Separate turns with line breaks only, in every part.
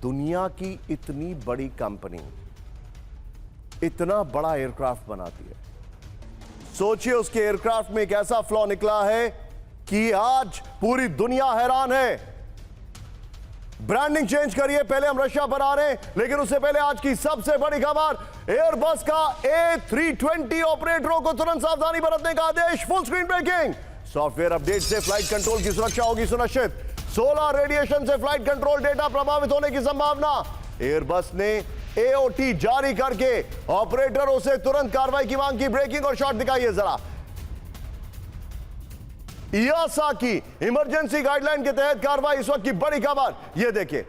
दुनिया की इतनी बड़ी कंपनी इतना बड़ा एयरक्राफ्ट बनाती है, सोचिए उसके एयरक्राफ्ट में एक ऐसा फ्लॉ निकला है कि आज पूरी दुनिया हैरान है। ब्रांडिंग चेंज करिए, पहले हम रशिया पर आ रहे हैं, लेकिन उससे पहले आज की सबसे बड़ी खबर, एयरबस का A320 ऑपरेटरों को तुरंत सावधानी बरतने का आदेश। Full screen breaking, software update से फ्लाइट कंट्रोल की सुरक्षा होगी सुनिश्चित। सोलर रेडिएशन से फ्लाइट कंट्रोल डेटा प्रभावित होने की संभावना। एयरबस ने AOT जारी करके ऑपरेटरों से तुरंत कार्रवाई की मांग की। ब्रेकिंग और शॉट दिखाइए जरा। EASA की इमरजेंसी गाइडलाइन के तहत कार्रवाई, इस वक्त की बड़ी खबर ये देखिए,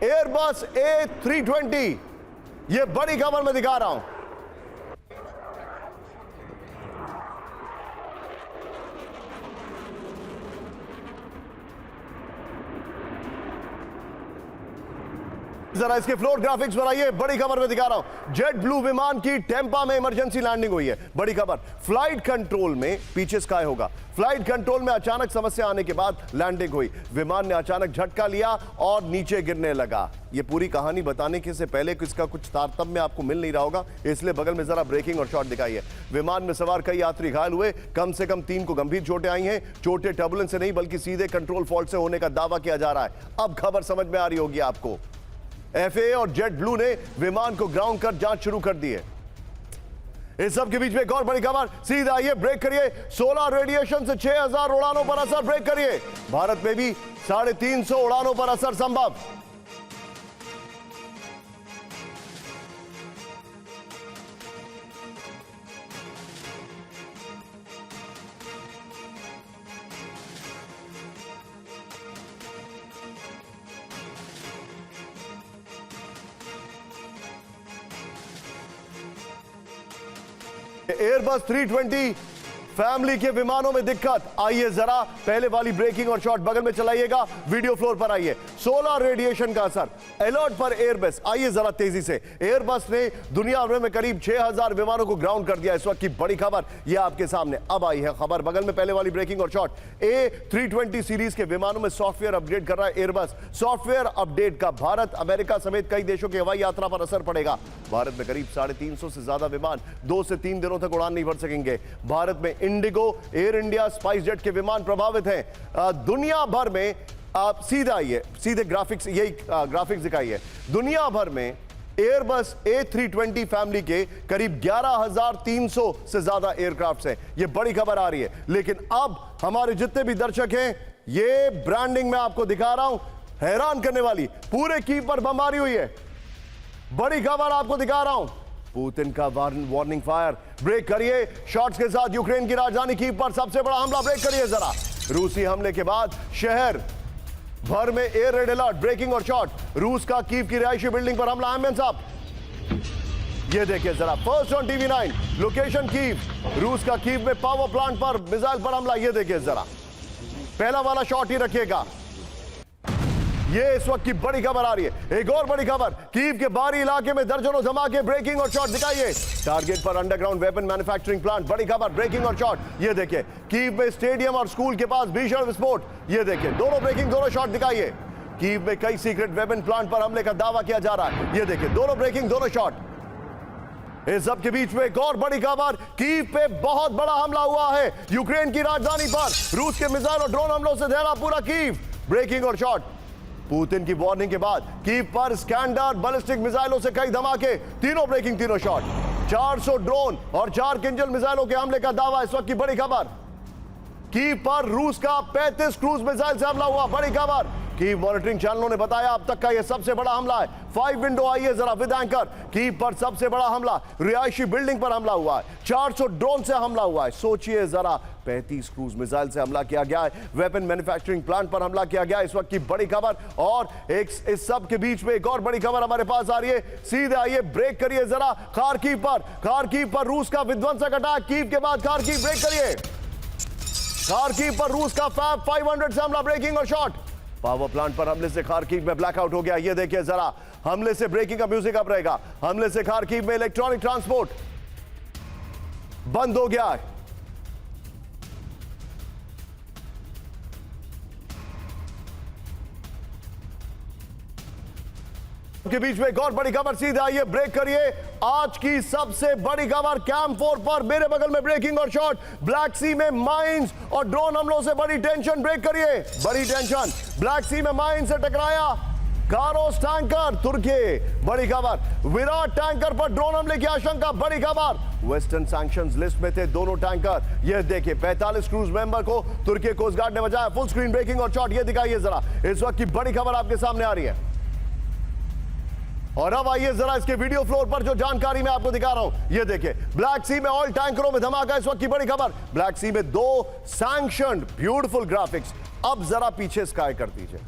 एयरबस A320, ये बड़ी खबर मैं दिखा रहा हूं। जरा इसके फ्लोर ग्राफिक्स बनाइए, बड़ी खबर में दिखा रहा हूं। जेट ब्लू विमान की टेम्पा में इमरजेंसी लैंडिंग हुई है, बड़ी खबर। फ्लाइट कंट्रोल में पीछे स्काई होगा। फ्लाइट कंट्रोल में अचानक समस्या आने के बाद लैंडिंग हुई। विमान ने अचानक झटका लिया और नीचे गिरने लगा। यह पूरी कहानी बताने के से पहले इसका कुछ तारतम्य आपको मिल नहीं रहा होगा, इसलिए बगल में जरा ब्रेकिंग और शॉट दिखाइए। विमान में सवार कई यात्री घायल हुए, कम से कम 3 को गंभीर चोटें आई हैं। चोटें टर्बुलेंस से नहीं बल्कि सीधे कंट्रोल फॉल्ट से होने का दावा किया जा रहा है। अब खबर समझ में आ रही होगी आपको। FAA और जेट ब्लू ने विमान को ग्राउंड कर जांच शुरू कर दी है। इस सब के बीच में एक और बड़ी खबर, सीधा आइए, ब्रेक करिए। सोलर रेडिएशन से 6000 उड़ानों पर असर, ब्रेक करिए। भारत में भी 350 उड़ानों पर असर संभव। एयरबस 320 फैमिली के विमानों में दिक्कत। आइए जरा पहले वाली ब्रेकिंग और शॉट बगल में चलाइएगा, वीडियो फ्लोर पर आइए। सोलर रेडिएशन का असर, अलर्ट पर एयरबस। आइए जरा तेजी से। एयरबस ने दुनिया भर में करीब 6000 विमानों को ग्राउंड कर दिया। इस वक्त की बड़ी खबर यह आपके सामने अब आई है। खबर बगल में पहले वाली ब्रेकिंग और शॉट। A320 सीरीज के विमानों में सॉफ्टवेयर अपडेट कर रहा है एयरबस। सॉफ्टवेयर अपडेट का भारत, अमेरिका समेत कई देशों की हवाई यात्रा पर असर पड़ेगा। भारत में करीब 350 से ज्यादा विमान 2 से 3 दिनों तक उड़ान नहीं भर सकेंगे। भारत में Indigo, air India, spice jet के विमान प्रभावित हैं। दुनिया भर में आप सीधा आइए, सीधे ग्राफिक्स, यही ग्राफिक्स दिखाइए। दुनिया भर में एयरबस A320 फैमिली के करीब 11300 से ज्यादा एयरक्राफ्ट्स हैं। यह बड़ी खबर आ रही है। लेकिन अब हमारे जितने भी दर्शक हैं, ये ब्रांडिंग मैं आपको दिखा रहा हूं, हैरान करने वाली, पूरे कीप पर बम मारी हुई है। बड़ी खबर आपको दिखा रहा हूं, पुतिन का वार्निंग फायर। ब्रेक करिए शॉट्स के साथ। यूक्रेन की राजधानी कीव पर सबसे बड़ा हमला, ब्रेक करिए जरा। रूसी हमले के बाद शहर भर में एयर रेड अलर्ट। ब्रेकिंग और शॉट, रूस का कीव की रिहायशी बिल्डिंग पर हमला। एमएन साहब ये देखिए जरा, first on TV9, location Kyiv. रूस का कीव में पावर प्लांट पर मिसाइल पर हमला। ये देखिए जरा, पहला वाला शॉट ही रखिएगा। ये इस वक्त की बड़ी खबर आ रही है। एक और बड़ी खबर, कीव के बाहरी इलाके में दर्जनों धमाके। ब्रेकिंग और शॉट दिखाइए। टारगेट पर अंडरग्राउंड वेपन मैन्युफैक्चरिंग प्लांट, बड़ी खबर। ब्रेकिंग और शॉट ये देखिए, कीव में स्टेडियम और स्कूल के पास भीषण विस्फोट। ये देखिए, दोनों ब्रेकिंग, दोनों शॉट दिखाइए। कीव में कई सीक्रेट वेपन प्लांट पर हमले का दावा किया जा रहा है। ये देखिए, दोनों ब्रेकिंग, दोनों शॉट। इस सब के बीच में एक और बड़ी खबर, कीव पे बहुत बड़ा हमला हुआ है। यूक्रेन की राजधानी पर रूस के मिसाइल और ड्रोन हमलों से दहला पूरा कीव। ब्रेकिंग और शॉट, पुतिन की वार्निंग के बाद कीव पर स्कैंडर बैलिस्टिक मिसाइलों से कई धमाके। तीनों ब्रेकिंग, तीनों शॉट। 400 ड्रोन और 4 किंजल मिसाइलों के हमले का दावा। इस वक्त की बड़ी खबर, कीव पर रूस का 35 क्रूज मिसाइल से हमला हुआ, बड़ी खबर। कीव मॉनिटरिंग चैनलों ने बताया अब तक का यह सबसे बड़ा हमला है। 5 विंडो आइए जरा विद एंकर। कीव पर सबसे बड़ा हमला, रिहायशी बिल्डिंग पर हमला हुआ है। 400 ड्रोन से हमला हुआ है। सोचिए जरा, 35 क्रूज मिसाइल से हमला किया गया है। वेपन मैन्युफैक्चरिंग प्लांट पर हमला किया गया है। इस वक्त की बड़ी खबर। और इस सब के बीच में एक और बड़ी खबर हमारे पास आ रही है। सीधे आइए, ब्रेक करिए जरा। खारकीव पर रूस का विध्वंसक अटैक। कीव के बाद खारकीव, ब्रेक करिए। खारकीव पर रूस का फैब 500 से हमला। ब्रेकिंग और शॉट, पावर प्लांट पर हमले से खारकीव में ब्लैकआउट हो गया। ये देखिए जरा, हमले से ब्रेकिंग का म्यूजिक अब रहेगा। हमले से खारकीव में इलेक्ट्रॉनिक ट्रांसपोर्ट बंद हो गया है। के बीच में एक और बड़ी खबर सीधे आइए, ब्रेक करिए। आज की सबसे बड़ी खबर कैंप 4 पर मेरे बगल में ब्रेकिंग और शॉट। ब्लैक सी में माइंस और ड्रोन हमलों से बड़ी टेंशन, ब्रेक करिए। बड़ी टेंशन, ब्लैक सी में माइंस से टकराया कारोस टैंकर तुर्की। बड़ी खबर, विराट टैंकर पर ड्रोन हमले की आशंका। बड़ी खबर, वेस्टर्न सैंक्शंस लिस्ट में थे दोनों टैंकर। यह देखिए 45 क्रूज मेंबर को तुर्की कोस्ट गार्ड ने बचाया। फुल स्क्रीन ब्रेकिंग और शॉट, ये दिखाइए जरा इस वक्त की बड़ी खबर आपके सामने आ रही है। और अब आइए जरा इसके वीडियो फ्लोर पर जो जानकारी मैं आपको दिखा रहा हूं, ये देखिए ब्लैक सी में ऑयल टैंकरों में धमाका। इस वक्त की बड़ी खबर, ब्लैक सी में 2 सैंक्शन्ड, ब्यूटीफुल ग्राफिक्स। अब जरा पीछे स्काई कर दीजिए,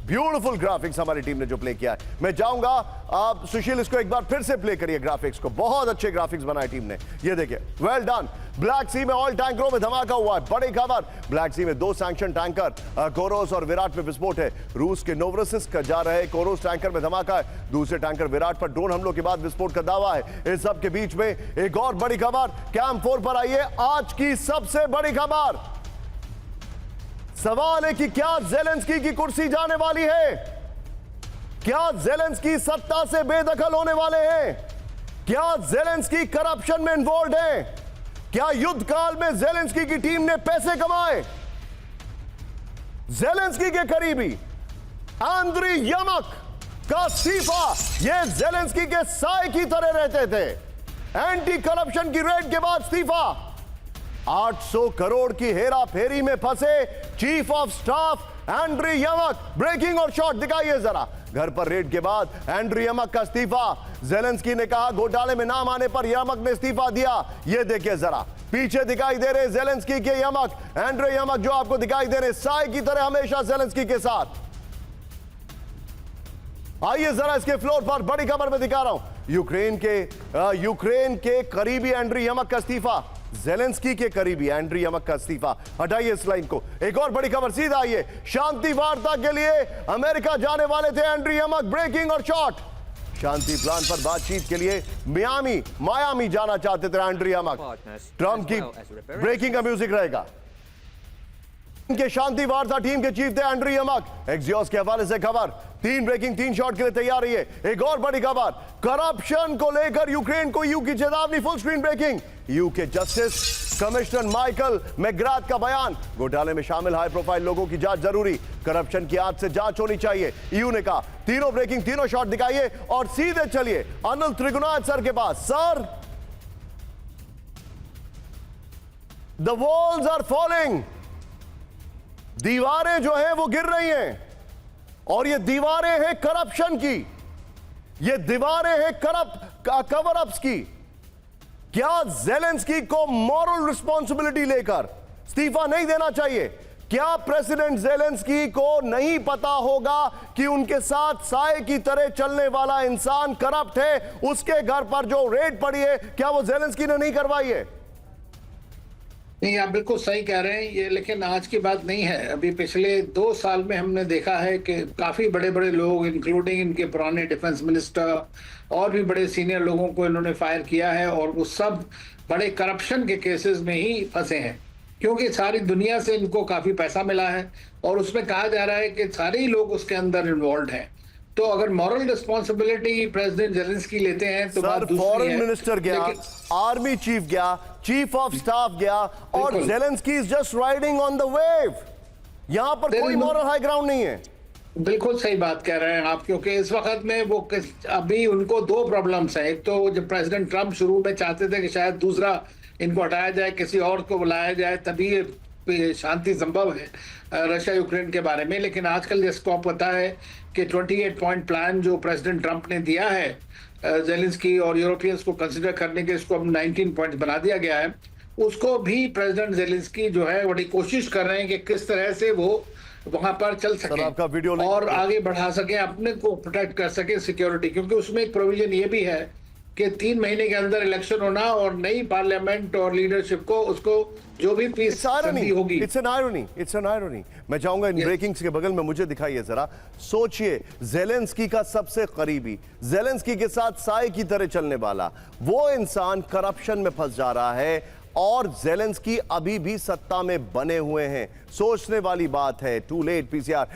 ब्यूटीफुल ग्राफिक्स हमारी टीम ने जो प्ले किया है। मैं चाहूंगा आप सुशील इसको एक बार फिर से प्ले करिए ग्राफिक्स को। बहुत अच्छे ग्राफिक्स बनाए टीम ने, ये देखिए, वेल डन। ब्लैक सी में ऑयल टैंकरों में धमाका हुआ है। बड़ी खबर, ब्लैक सी में 2 सैंक्शन टैंकर कोरोस और विराट में विस्फोट है। रूस के नोवरोसिस्क का जा रहे कोरोस टैंकर में धमाका है। दूसरे टैंकर विराट पर ड्रोन हमलों के बाद विस्फोट का दावा है। इस सब के बीच में एक और बड़ी खबर कैंप 4 पर आइए। आज की सबसे बड़ी खबर, सवाल है कि क्या ज़ेलेंस्की की कुर्सी जाने वाली है? क्या ज़ेलेंस्की सत्ता से बेदखल होने वाले हैं? क्या ज़ेलेंस्की करप्शन में इन्वॉल्व है? क्या युद्ध काल में ज़ेलेंस्की की टीम ने पैसे कमाए? ज़ेलेंस्की के करीबी आंद्री यमक का इस्तीफा, यह ज़ेलेंस्की के साए की तरह रहते थे। एंटी करप्शन की रेड के बाद इस्तीफा। 800 करोड़ की हेरा फेरी में फंसे चीफ ऑफ स्टाफ एंड्री यमक। ब्रेकिंग और शॉट दिखाइए जरा। घर पर रेड के बाद एंड्री यमक का इस्तीफा। ज़ेलेंस्की ने कहा घोटाले में नाम आने पर यमक ने इस्तीफा दिया। यह देखिए जरा, पीछे दिखाई दे रहे ज़ेलेंस्की के यमक, एंड्री यमक जो आपको दिखाई दे रहे साए की तरह हमेशा ज़ेलेंस्की के साथ। आइए जरा इसके फ्लोर पर बड़ी खबर में दिखा रहा हूं। यूक्रेन के करीबी एंड्री यमक का इस्तीफा। ज़ेलेंस्की के करीबी एंड्री यमक का इस्तीफा। हटाइए इस लाइन को। एक और बड़ी खबर सीधा आइए, शांति वार्ता के लिए अमेरिका जाने वाले थे एंड्री यमक। ब्रेकिंग और शॉट, शांति प्लान पर बातचीत के लिए मायामी जाना चाहते थे एंड्री यमक। ट्रंप की ब्रेकिंग का म्यूजिक रहेगा। के शांति वार्ता टीम के चीफ थे एंड्री यमक। एक्सियोस के हवाले से खबर, 3 ब्रेकिंग 3 शॉट के लिए तैयार रही है। एक और बड़ी खबर, करप्शन को लेकर यूक्रेन को ईयू की चेतावनी। फुल स्क्रीन ब्रेकिंग, ईयू के जस्टिस कमिश्नर माइकल मैकग्राथ का बयान, घोटाले में शामिल हाई प्रोफाइल लोगों की जांच जरूरी, करप्शन की आंच से जांच होनी चाहिए, ईयू ने कहा। तीनों ब्रेकिंग, तीनों शॉट दिखाइए और सीधे चलिए अनिल त्रिगुनाथ सर के पास। Sir, the walls are falling, दीवारें जो हैं वो गिर रही हैं, और ये दीवारें हैं करप्शन की, ये दीवारें हैं कवर अप्स की। क्या ज़ेलेंस्की को मॉरल रिस्पॉन्सिबिलिटी लेकर इस्तीफा नहीं देना चाहिए? क्या प्रेसिडेंट ज़ेलेंस्की को नहीं पता होगा कि उनके साथ साए की तरह चलने वाला इंसान करप्ट है? उसके घर पर जो रेड पड़ी है, क्या वो ज़ेलेंस्की ने नहीं करवाई है?
नहीं, आप बिल्कुल सही कह रहे हैं ये, लेकिन आज की बात नहीं है। अभी पिछले 2 साल में हमने देखा है कि काफी बड़े बड़े लोग, इंक्लूडिंग इनके पुराने डिफेंस मिनिस्टर और भी बड़े सीनियर लोगों को इन्होंने फायर किया है, और वो सब बड़े करप्शन के केसेस में ही फंसे हैं, क्योंकि सारी दुनिया से इनको काफी पैसा मिला है, और उसमें कहा जा रहा है कि सारे ही लोग उसके अंदर इन्वॉल्व हैं। तो अगर मॉरल रिस्पॉन्सिबिलिटी प्रेसिडेंट ज़ेलेंस्की लेते हैं तो बात दूसरी है।
फॉरेन मिनिस्टर गया, आर्मी चीफ गया, चीफ ऑफ स्टाफ गया, और Zelensky is just riding on the wave. यहां पर कोई मॉरल हाई ग्राउंड नहीं है।
बिल्कुल सही बात कह रहे हैं आप, क्योंकि इस वक्त में वो अभी उनको 2 प्रॉब्लम्स हैं। एक तो जब प्रेसिडेंट ट्रंप शुरू में चाहते थे कि शायद दूसरा इनको हटाया जाए, किसी और को बुलाया जाए, तभी शांति संभव है रशिया यूक्रेन के बारे में। लेकिन आजकल जिसको आप पता है कि 28 पॉइंट प्लान जो प्रेसिडेंट ट्रंप ने दिया है ज़ेलेंस्की और यूरोपियंस को कंसिडर करने के, इसको अब 19 पॉइंट्स बना दिया गया है। उसको भी प्रेसिडेंट ज़ेलेंस्की जो है बड़ी कोशिश कर रहे हैं कि किस तरह से वो वहां पर चल सके और आगे बढ़ा सके, अपने को प्रोटेक्ट कर सके सिक्योरिटी, क्योंकि उसमें एक प्रोविजन ये भी है कि 3 महीने के अंदर इलेक्शन होना और नई पार्लियामेंट और लीडरशिप को उसको जो भी पीस होगी।
It's an irony. मैं चाहूंगा इन ब्रेकिंग्स के बगल में मुझे दिखाइए जरा। सोचिए, ज़ेलेंस्की का सबसे करीबी, ज़ेलेंस्की के साथ साए की तरह चलने वाला वो इंसान करप्शन में फंस जा रहा है, और ज़ेलेंस्की अभी भी सत्ता में बने हुए हैं। सोचने वाली बात है। Too late PCR.